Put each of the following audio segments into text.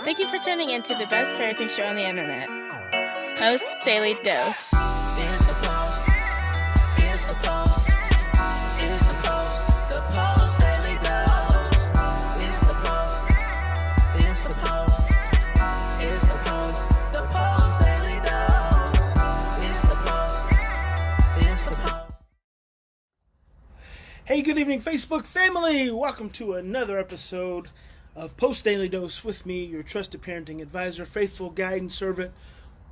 Thank you for tuning in to the best parenting show on the internet, Post Daily Dose. It's the Post. It's the Post. It's the Post. The Post Daily Dose. It's the Post. It's the Post. It's the Post. The Post Daily Dose. It's the Post. It's the Post. Hey, good evening, Facebook family. Welcome to another episode of Post Daily Dose with me, your trusted parenting advisor, faithful guide and servant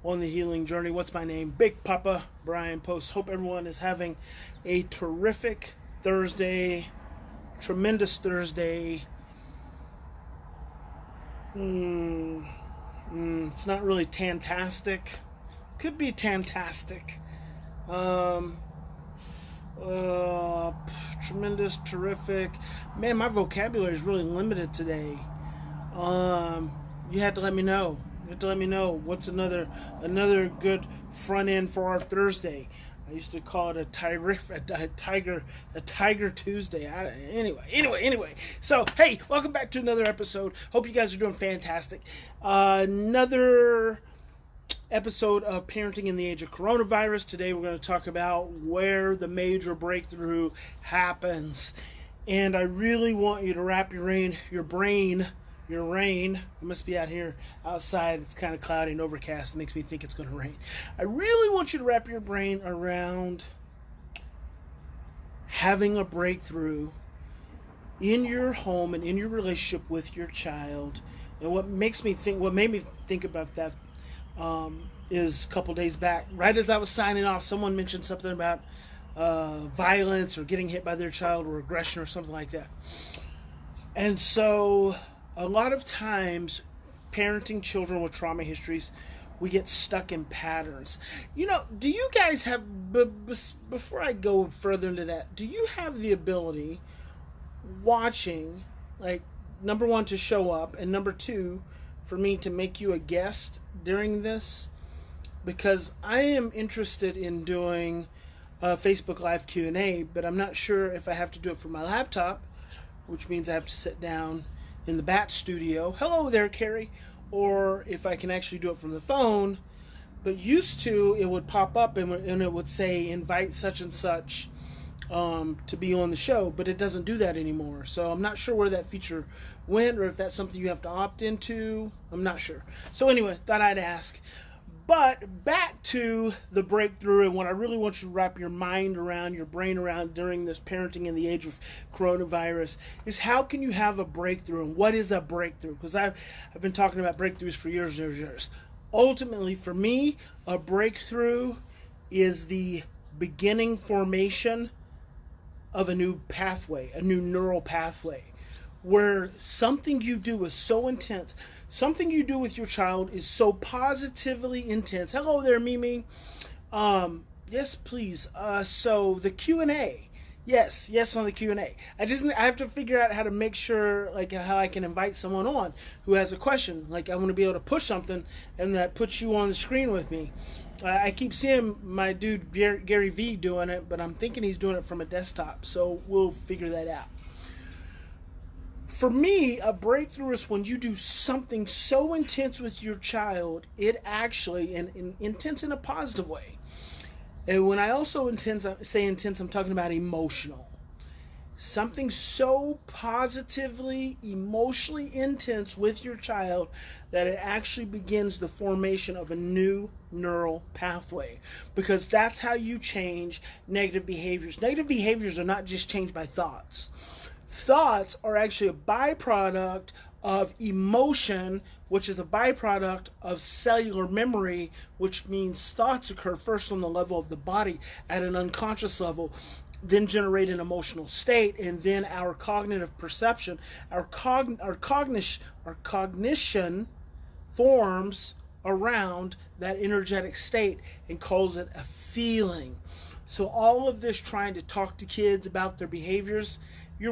on the healing journey. What's my name? Big Papa Brian+Post. Hope everyone is having a terrific Thursday, tremendous Thursday. It's not really tantastic. Could be tantastic. Tremendous, terrific. Man, my vocabulary is really limited today. You had to let me know. You had to let me know what's another good front end for our Thursday. I used to call it a tiger Tuesday. Anyway. So, hey, welcome back to another episode. Hope you guys are doing fantastic. Another episode of Parenting in the Age of Coronavirus. Today we're going to talk about where the major breakthrough happens. And I really want you to wrap your brain. It must be out here outside. It's kind of cloudy and overcast. It makes me think it's going to rain. I really want you to wrap your brain around having a breakthrough in your home and in your relationship with your child. And what made me think about that is a couple days back, right as I was signing off, someone mentioned something about violence or getting hit by their child or aggression or something like that. And so a lot of times parenting children with trauma histories, we get stuck in patterns. You know, do you guys have, before I go further into that, do you have the ability watching, like, number one, to show up, and number two, for me to make you a guest during this? Because I am interested in doing a Facebook Live Q&A, but I'm not sure if I have to do it from my laptop, which means I have to sit down in the Bat Studio. Hello there, Carrie. Or if I can actually do it from the phone. But used to, it would pop up and it would say, invite such and such to be on the show, but it doesn't do that anymore. So I'm not sure where that feature went, or if that's something you have to opt into. I'm not sure. So anyway, thought I'd ask. But back to the breakthrough, and what I really want you to wrap your mind around, your brain around during this parenting in the age of coronavirus is, how can you have a breakthrough, and what is a breakthrough? Because I've been talking about breakthroughs for years. Ultimately, for me, a breakthrough is the beginning formation of a new pathway, a new neural pathway, where something you do is so intense, something you do with your child is so positively intense. Hello there, Mimi. Yes, please. So the Q&A. Yes, on the Q&A. I have to figure out how to make sure, like, how I can invite someone on who has a question. Like, I want to be able to push something, and that puts you on the screen with me. I keep seeing my dude Gary V doing it, but I'm thinking he's doing it from a desktop, so we'll figure that out. For me, a breakthrough is when you do something so intense with your child, it actually, and intense in a positive way. And when I also say intense, I'm talking about emotional. Something so positively, emotionally intense with your child that it actually begins the formation of a new neural pathway. Because that's how you change negative behaviors. Negative behaviors are not just changed by thoughts. Thoughts are actually a byproduct of emotion, which is a byproduct of cellular memory, which means thoughts occur first on the level of the body at an unconscious level, then generate an emotional state, and then our cognitive perception, our cognition forms around that energetic state and calls it a feeling. So all of this trying to talk to kids about their behaviors, you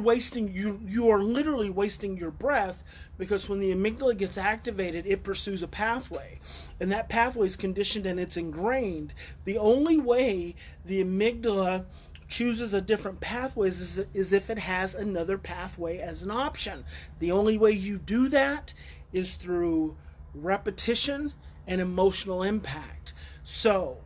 are literally wasting your breath, because when the amygdala gets activated, it pursues a pathway, and that pathway is conditioned and it's ingrained. The only way the amygdala chooses a different pathway is if it has another pathway as an option. The only way you do that is through repetition and emotional impact. So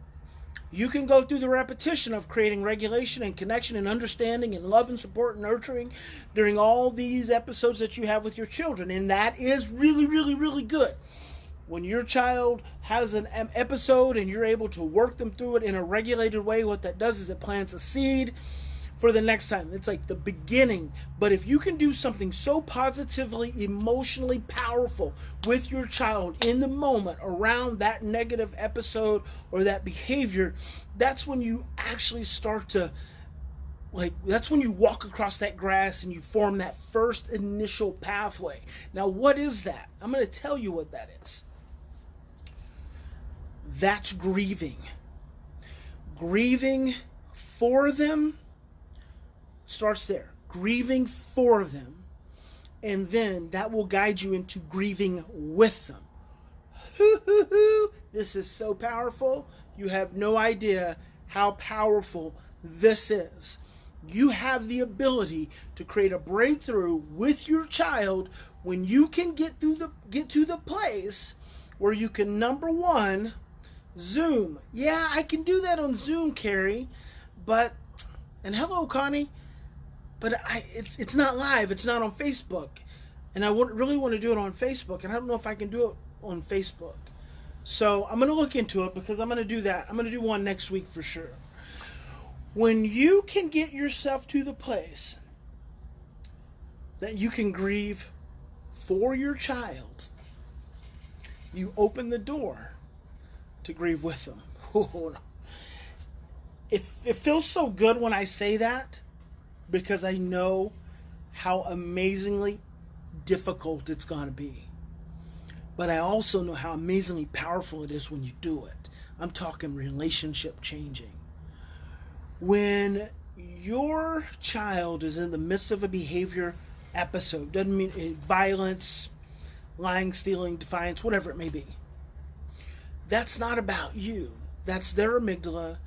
you can go through the repetition of creating regulation and connection and understanding and love and support and nurturing during all these episodes that you have with your children. And that is really, really, really good. When your child has an episode and you're able to work them through it in a regulated way, what that does is it plants a seed for the next time. It's like the beginning. But if you can do something so positively, emotionally powerful with your child in the moment around that negative episode or that behavior, that's when you actually start to, that's when you walk across that grass and you form that first initial pathway. Now, what is that? I'm going to tell you what that is. That's grieving. Grieving for them starts there. Grieving for them. And then that will guide you into grieving with them. This is so powerful. You have no idea how powerful this is. You have the ability to create a breakthrough with your child when you can get to the place where you can, number one, Zoom. Yeah, I can do that on Zoom, Carrie. And hello, Connie. But it's not live. It's not on Facebook. And I really want to do it on Facebook. And I don't know if I can do it on Facebook. So I'm going to look into it because I'm going to do that. I'm going to do one next week for sure. When you can get yourself to the place that you can grieve for your child, you open the door to grieve with them. It feels so good when I say that, because I know how amazingly difficult it's going to be. But I also know how amazingly powerful it is when you do it. I'm talking relationship changing. When your child is in the midst of a behavior episode, doesn't mean violence, lying, stealing, defiance, whatever it may be, that's not about you. That's their amygdala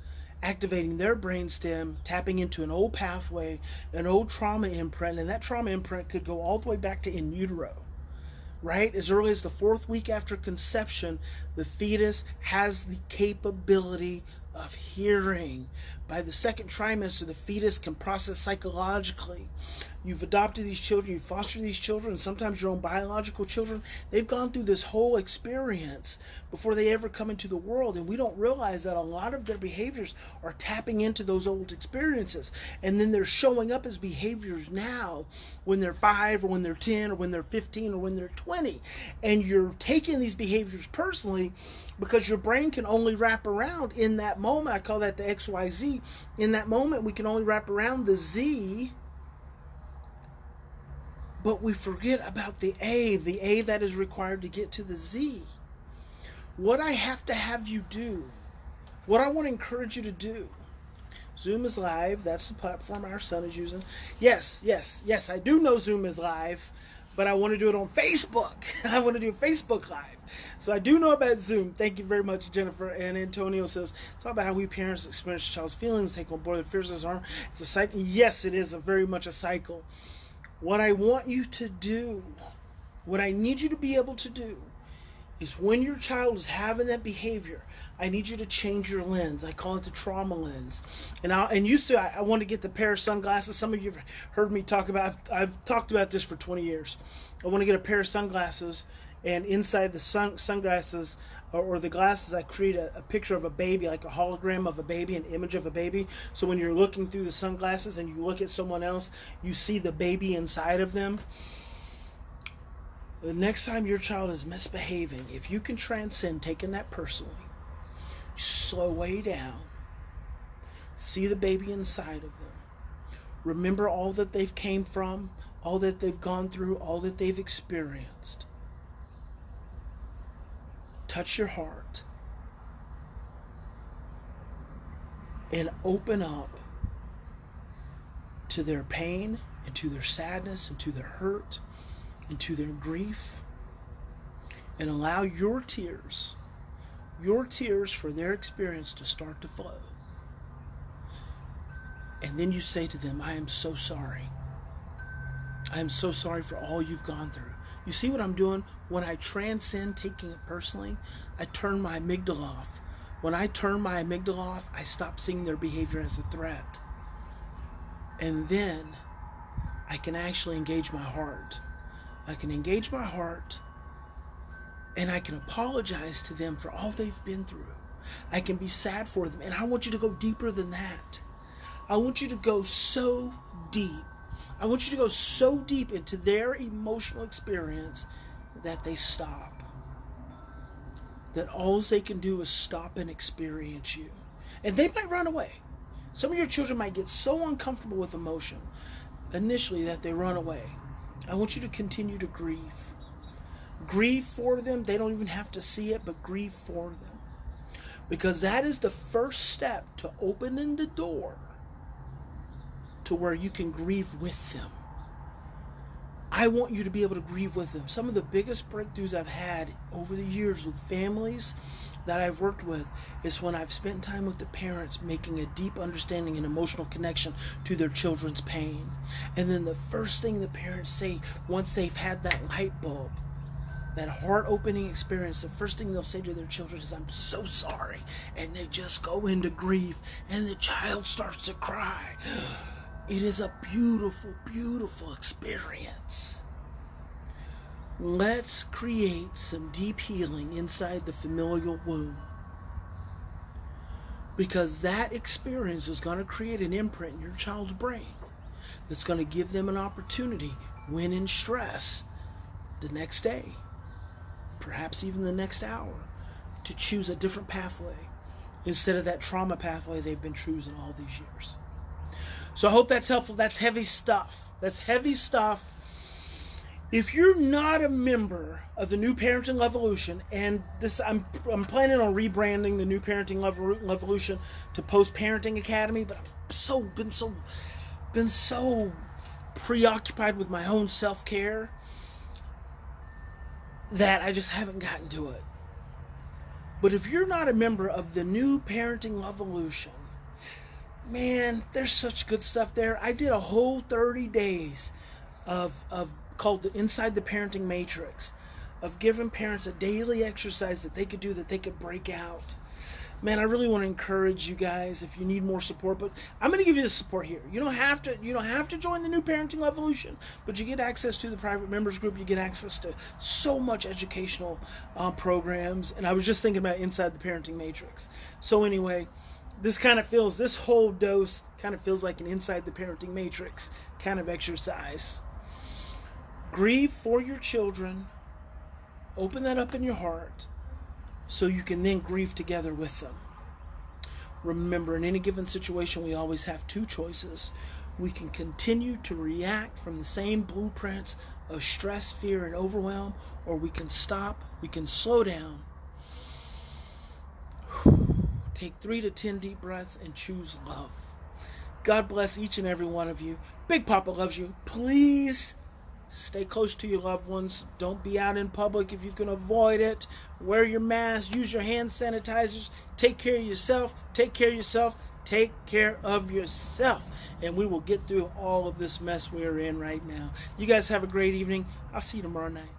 activating their brainstem, tapping into an old pathway, an old trauma imprint, and that trauma imprint could go all the way back to in utero, right? As early as the 4th week after conception, the fetus has the capability of hearing. By the 2nd trimester, the fetus can process psychologically. You've adopted these children, you foster these children, and sometimes your own biological children. They've gone through this whole experience before they ever come into the world, and we don't realize that a lot of their behaviors are tapping into those old experiences, and then they're showing up as behaviors now when they're 5 or when they're 10 or when they're 15 or when they're 20, and you're taking these behaviors personally because your brain can only wrap around in that moment. I call that the XYZ. In that moment, we can only wrap around the Z, but we forget about the A that is required to get to the Z. What I have to have you do, what I want to encourage you to do, Zoom is live. That's the platform our son is using. Yes, I do know Zoom is live, but I want to do it on Facebook. I want to do Facebook Live. So I do know about Zoom. Thank you very much, Jennifer. And Antonio says, it's all about how we parents experience a child's feelings, take on board the fears of his harm. It's a cycle. Yes, it is very much a cycle. What I want you to do, what I need you to be able to do, is when your child is having that behavior, I need you to change your lens. I call it the trauma lens. And used to, I want to get the pair of sunglasses. Some of you have heard me talk about, I've talked about this for 20 years. I want to get a pair of sunglasses, and inside the sunglasses or the glasses, I create a picture of a baby, like a hologram of a baby, an image of a baby. So when you're looking through the sunglasses and you look at someone else, you see the baby inside of them. The next time your child is misbehaving, if you can transcend taking that personally, slow way down, see the baby inside of them, remember all that they've came from, all that they've gone through, all that they've experienced. Touch your heart and open up to their pain and to their sadness and to their hurt and to their grief, and allow your tears for their experience to start to flow. And then you say to them, I am so sorry. I am so sorry for all you've gone through. You see what I'm doing? When I transcend taking it personally, I turn my amygdala off. When I turn my amygdala off, I stop seeing their behavior as a threat. And then I can actually engage my heart. I can engage my heart, and I can apologize to them for all they've been through. I can be sad for them. And I want you to go deeper than that. I want you to go so deep. I want you to go so deep into their emotional experience that they stop. That all they can do is stop and experience you. And they might run away. Some of your children might get so uncomfortable with emotion initially that they run away. I want you to continue to grieve. Grieve for them. They don't even have to see it, but grieve for them. Because that is the first step to opening the door to where you can grieve with them. I want you to be able to grieve with them. Some of the biggest breakthroughs I've had over the years with families that I've worked with is when I've spent time with the parents making a deep understanding and emotional connection to their children's pain. And then the first thing the parents say once they've had that light bulb, that heart-opening experience, the first thing they'll say to their children is, "I'm so sorry." And they just go into grief, and the child starts to cry. It is a beautiful, beautiful experience. Let's create some deep healing inside the familial womb. Because that experience is going to create an imprint in your child's brain that's going to give them an opportunity when in stress the next day, perhaps even the next hour, to choose a different pathway instead of that trauma pathway they've been choosing all these years. So I hope that's helpful. That's heavy stuff. That's heavy stuff. If you're not a member of the New Parenting Revolution, and this, I'm planning on rebranding the New Parenting Revolution to Post Parenting Academy, but I've been so preoccupied with my own self-care that I just haven't gotten to it. But if you're not a member of the New Parenting Revolution, man, there's such good stuff there. I did a whole 30 days of called the Inside the Parenting Matrix, of giving parents a daily exercise that they could do, that they could break out. Man, I really want to encourage you guys if you need more support, but I'm going to give you the support here. You don't have to join the New Parenting Revolution, but you get access to the private members group. You get access to so much educational programs, and I was just thinking about Inside the Parenting Matrix. So anyway, this whole dose kind of feels like an Inside the Parenting Matrix kind of exercise. Grieve for your children. Open that up in your heart so you can then grieve together with them. Remember, in any given situation, we always have two choices. We can continue to react from the same blueprints of stress, fear, and overwhelm, or we can stop, we can slow down, take 3 to 10 deep breaths, and choose love. God bless each and every one of you. Big Papa loves you. Please stay close to your loved ones. Don't be out in public if you can avoid it. Wear your mask. Use your hand sanitizers. Take care of yourself. Take care of yourself. Take care of yourself. And we will get through all of this mess we are in right now. You guys have a great evening. I'll see you tomorrow night.